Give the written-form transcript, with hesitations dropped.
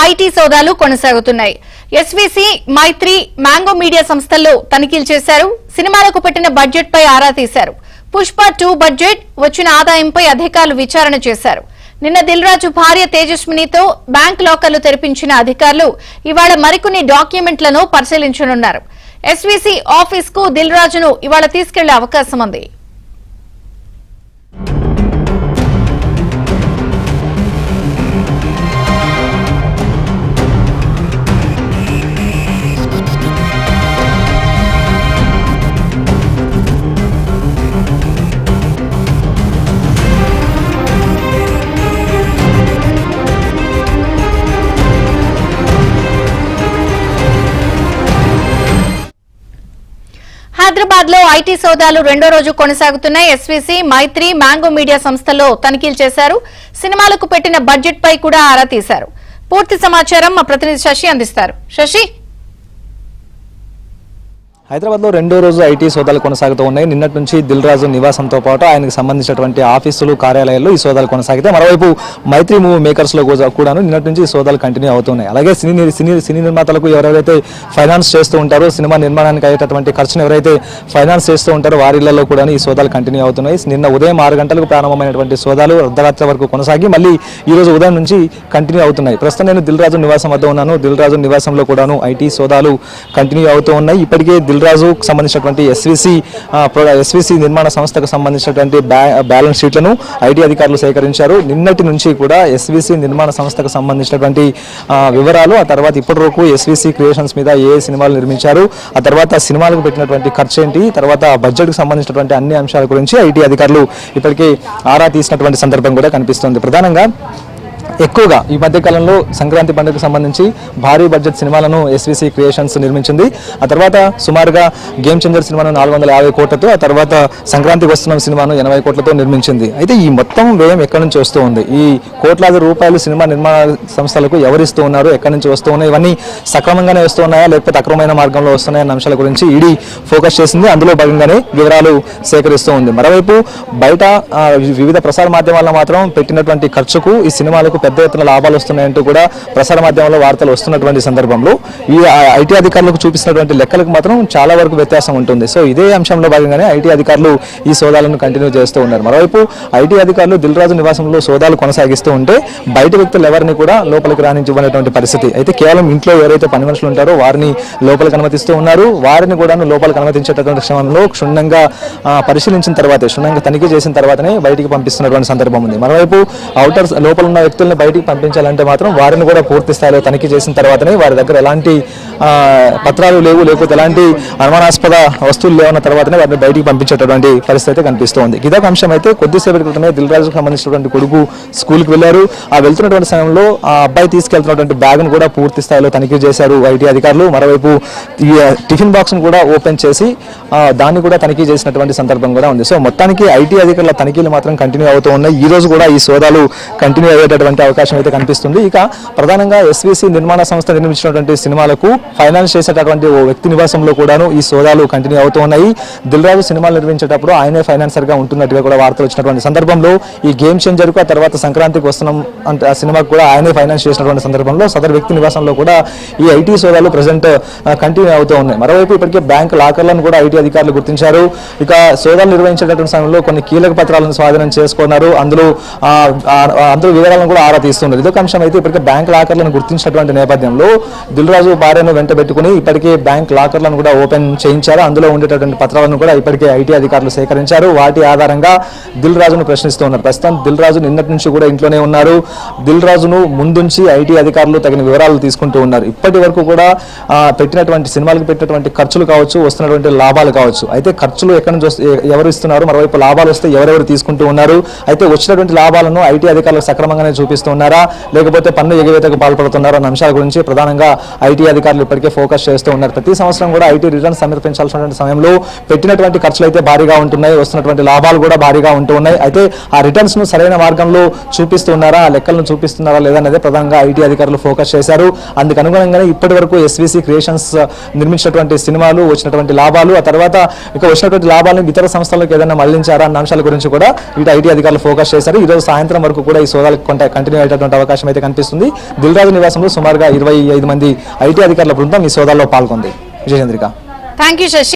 IT సోదాలు కొనసాగుతున్నాయి. SVC, మైత్రి, mango media సంస్థల్లో తనిఖీలు చేశారు. సినిమాలకు పెట్టిన బడ్జెట్ పై ఆరా తీశారు. పుష్ప 2 బడ్జెట్ వచ్చిన ఆదాయంపై అధికారులు విచారణ చేశారు. నిన్న దిల్ రాజు భార్య తేజస్వినితో బ్యాంక్ లాకర్లు తెరిపించిన అధికారులు ఇవాళ మరికొన్ని డాక్యుమెంట్లను పరిశీలించనున్నారు. ఎస్వీసీ ఆఫీస్ కు దిల్ రాజును ఇవాళ తీసుకెళ్లే అవకాశం ఉంది. హైదరాబాద్ లో ఐటీ సోదాలు రెండో రోజు కొనసాగుతున్నాయి. ఎస్వీసీ, మైత్రి, మ్యాంగో మీడియా సంస్థల్లో తనిఖీలు చేశారు. సినిమాలకు పెట్టిన బడ్జెట్ పై కూడా ఆరా తీశారు. పూర్తి సమాచారం మా ప్రతినిధి శశి అందిస్తారు. శశి, హైదరాబాద్లో రెండో రోజు ఐటీ సోదాలు కొనసాగుతూ ఉన్నాయి. నిన్నటి నుంచి దిల్ రాజు నివాసంతో పాటు ఆయనకు సంబంధించినటువంటి ఆఫీసులు, కార్యాలయాల్లో ఈ సోదాలు కొనసాగితే మరోవైపు మైత్రి మూవీ మేకర్స్లో కూడాను నిన్నటి నుంచి ఈ సోదాలు కంటిన్యూ అవుతున్నాయి. అలాగే సినీ నిర్మాతలకు ఎవరైతే ఫైనాన్స్ చేస్తూ ఉంటారో, సినిమా నిర్మాణానికి అయ్యేటటువంటి ఖర్చును ఎవరైతే ఫైనాన్స్ చేస్తూ ఉంటారో వారి ఇళ్లలో కూడా ఈ సోదాలు కంటిన్యూ అవుతున్నాయి. నిన్న ఉదయం 6 గంటలకు ప్రారంభమైనటువంటి సోదాలు అర్ధరాత్రి వరకు కొనసాగి మళ్ళీ ఈ రోజు ఉదయం నుంచి కంటిన్యూ అవుతున్నాయి. ప్రస్తుతం నేను దిల్ రాజు నివాసం వద్ద ఉన్నాను. దిల్ రాజు నివాసంలో కూడాను ఐటీ సోదాలు కంటిన్యూ అవుతూ ఉన్నాయి. ఇప్పటికే దిల్ రాజుకు సంబంధించినటువంటి ఎస్వీసీ నిర్మాణ సంస్థకు సంబంధించినటువంటి బ్యాలెన్స్ షీట్లను ఐటీ అధికారులు సేకరించారు. నిన్నటి నుంచి కూడా ఎస్వీసీ నిర్మాణ సంస్థకు సంబంధించినటువంటి వివరాలు, ఆ తర్వాత ఇప్పటి వరకు ఎస్వీసీ క్రియేషన్స్ మీద ఏ సినిమాలు నిర్మించారు, ఆ తర్వాత సినిమాలకు పెట్టినటువంటి ఖర్చు ఏంటి, తర్వాత బడ్జెట్కు సంబంధించినటువంటి అన్ని అంశాల గురించి ఐటీ అధికారులు ఇప్పటికే ఆరా తీసినటువంటి సందర్భం కూడా కనిపిస్తుంది. ప్రధానంగా ఎక్కువగా ఈ మధ్యకాలంలో సంక్రాంతి పండుగకు సంబంధించి భారీ బడ్జెట్ సినిమాలను ఎస్వీసీ క్రియేషన్స్ నిర్మించింది. ఆ తర్వాత సుమారుగా గేమ్ చేంజర్ సినిమాను 450 కోట్లతో, ఆ తర్వాత సంక్రాంతికి వస్తున్న సినిమాను 80 కోట్లతో నిర్మించింది. అయితే ఈ మొత్తం వ్యయం ఎక్కడి నుంచి వస్తూ ఉంది, ఈ కోట్లాది రూపాయలు సినిమా నిర్మాణ సంస్థలకు ఎవరిస్తూ ఉన్నారు, ఎక్కడి నుంచి వస్తూ ఉన్నాయి, ఇవన్నీ సక్రమంగానే వస్తూ ఉన్నాయా లేకపోతే అక్రమమైన మార్గంలో వస్తున్నాయన్న అంశాల గురించి ఈడీ ఫోకస్ చేసింది. అందులో భాగంగానే వివరాలు సేకరిస్తూ ఉంది. మరోవైపు బయట వివిధ ప్రసార మాధ్యమాల్లో మాత్రం పెట్టినటువంటి ఖర్చుకు ఈ సినిమాలకు పెద్ద ఎత్తున లాభాలు వస్తున్నాయంటూ కూడా ప్రసార మాధ్యమంలో వార్తలు వస్తున్నటువంటి సందర్భంలో ఈ ఐటీ అధికారులకు చూపిస్తున్నటువంటి లెక్కలకు మాత్రం చాలా వరకు వ్యత్యాసం ఉంటుంది. సో ఇదే అంశంలో భాగంగానే ఐటీ అధికారులు ఈ సోదాలను కంటిన్యూ చేస్తూ ఉన్నారు. మరోవైపు ఐటీ అధికారులు దిల్ రాజు నివాసంలో సోదాలు కొనసాగిస్తూ ఉంటే బయట వ్యక్తులు ఎవరిని కూడా లోపలికి రానివ్వనటువంటి పరిస్థితి. అయితే కేవలం ఇంట్లో ఎవరైతే పని మనుషులు ఉంటారో వారిని లోపలికి అనుమతిస్తూ ఉన్నారు. వారిని కూడా లోపలికి అనుమతించేటటువంటి క్షణంలో క్షుణ్ణంగా పరిశీలించిన తర్వాతే, క్షుణ్ణంగా తనిఖీ చేసిన తర్వాతనే బయటికి పంపిస్తున్నటువంటి సందర్భం ఉంది. మరోవైపు అవుటర్ లోపల ఉన్న వ్యక్తులను బయటికి పంపించాలంటే మాత్రం వారిని కూడా పూర్తి స్థాయిలో తనిఖీ చేసిన తర్వాతనే, వారి దగ్గర ఎలాంటి పత్రాలు లేవు, లేకపోతే ఎలాంటి అనుమానాస్పద వస్తువులు లేవన్న తర్వాతనే వారిని బయటికి పంపించేటటువంటి పరిస్థితి కనిపిస్తోంది. ఇదొక అంశం. అయితే కొద్దిసేపటి క్రితమే దిల్ రాజుకు సంబంధించినటువంటి కొడుకు స్కూల్కి వెళ్లారు. ఆ వెళ్తున్నటువంటి సమయంలో ఆ అబ్బాయి తీసుకెళ్తున్నటువంటి బ్యాగ్ను కూడా పూర్తి స్థాయిలో తనిఖీ చేశారు ఐటీ అధికారులు. మరోవైపు ఈ టిఫిన్ బాక్స్ను కూడా ఓపెన్ చేసి దాన్ని కూడా తనిఖీ చేసినటువంటి సందర్భం కూడా ఉంది. సో మొత్తానికి ఐటీ అధికారుల తనిఖీలు మాత్రం కంటిన్యూ అవుతూ ఉన్నాయి. ఈ రోజు కూడా ఈ సోదాలు కంటిన్యూ అయ్యేటటువంటి అవకాశం అయితే కనిపిస్తుంది. ఇక ప్రధానంగా ఎస్వీసీ నిర్మాణ సంస్థ నిర్మించినటువంటి సినిమాలకు ఫైనాన్స్ చేసేటటువంటి ఓ వ్యక్తి నివాసంలో కూడాను ఈ సోదాలు కంటిన్యూ అవుతూ ఉన్నాయి. దిల్ రాజు సినిమాలు నిర్మించేటప్పుడు ఆయనే ఫైనాన్సర్ గా ఉంటున్నట్టుగా కూడా వార్తలు వచ్చినటువంటి సందర్భంలో ఈ గేమ్ చేంజర్ కు, ఆ తర్వాత సంక్రాంతికి వస్తున్నాం అంటే ఆ సినిమాకు కూడా ఆయనే ఫైనాన్స్ చేసినటువంటి సందర్భంలో సదరు వ్యక్తి నివాసంలో కూడా ఈ ఐటీ సోదాలు ప్రజెంట్ కంటిన్యూ అవుతూ ఉన్నాయి. మరోవైపు ఇప్పటికే బ్యాంక్ లాకర్లను కూడా ఐటీ అధికారులు గుర్తించారు. ఇక సోదాలు నిర్వహించేటటువంటి సమయంలో కొన్ని కీలక పత్రాలను స్వాధీనం చేసుకున్నారు. అందులో వివరాలను కూడా ఆరా తీస్తున్నారు. ఇదొక అంశం. అయితే ఇప్పటికే బ్యాంక్ లాకర్లను గుర్తించినటువంటి నేపథ్యంలో దిల్ రాజు భార్యను వెంట పెట్టుకుని ఇప్పటికే బ్యాంక్ లాకర్లను కూడా ఓపెన్ చేయించారు. అందులో ఉండేటటువంటి పత్రాలను కూడా ఇప్పటికే ఐటీ అధికారులు సేకరించారు. వాటి ఆధారంగా దిల్ రాజును ప్రశ్నిస్తూ ఉన్నారు. ప్రస్తుతం దిల్ రాజు నిన్నటి నుంచి కూడా ఇంట్లోనే ఉన్నారు. దిల్ రాజును ముందుంచి ఐటీ అధికారులు తగిన వివరాలు తీసుకుంటూ ఉన్నారు. ఇప్పటి వరకు కూడా పెట్టినటువంటి సినిమాలకు పెట్టినటువంటి ఖర్చులు కావచ్చు, వస్తున్నటువంటి లాభాలు కావచ్చు. అయితే ఖర్చులు ఎక్కడి నుంచి ఎవరు ఇస్తున్నారు, మరోవైపు లాభాలు వస్తే ఎవరెవరు తీసుకుంటూ ఉన్నారు, అయితే వచ్చినటువంటి లాభాలను ఐటీ అధికారులు సక్రమంగానే చూపిస్తున్నారా లేకపోతే పన్ను ఎగవేతకు పాల్పడుతున్నారా అన్న అంశాల గురించి ప్రధానంగా ఐటీ అధికారులు ఇప్పటికే ఫోకస్ చేస్తూ ఉన్నారు. ప్రతి సంవత్సరం కూడా ఐటీ రిటర్న్స్ సమర్పించాల్సినటువంటి సమయంలో పెట్టినటువంటి ఖర్చులు అయితే భారీగా ఉంటున్నాయి, వస్తున్నటువంటి లాభాలు కూడా భారీగా ఉంటూ ఉన్నాయి. అయితే ఆ రిటర్న్స్ ను సరైన మార్గంలో చూపిస్తున్నారా, ఆ లెక్కలను చూపిస్తున్నారా లేదనేది ప్రధానంగా ఐటీ అధికారులు ఫోకస్ చేశారు. అందుకు అనుగుణంగానే ఇప్పటి వరకు ఎస్వీసీ క్రియేషన్స్ నిర్మించినటువంటి సినిమాలు వచ్చినటువంటి లాభాలు, ఆ తర్వాత ఇక వచ్చినటువంటి లాభాలను ఇతర సంస్థలకు ఏదైనా మళ్లించారా అన్న అంశాల గురించి కూడా ఇటు ఐటీ అధికారులు ఫోకస్ చేశారు. ఈ రోజు సాయంత్రం వరకు కూడా ఈ సోదాలు కంటిన్యూ కంటిన్యూ అయ్యేటటువంటి అవకాశం అయితే కనిపిస్తుంది. దిల్ రాజు నివాసంలో సుమారుగా 25 మంది ఐటీ అధికారుల బృందం ఈ సోదాల్లో పాల్గొంది. విజయచంద్రిక. Thank you Shashi.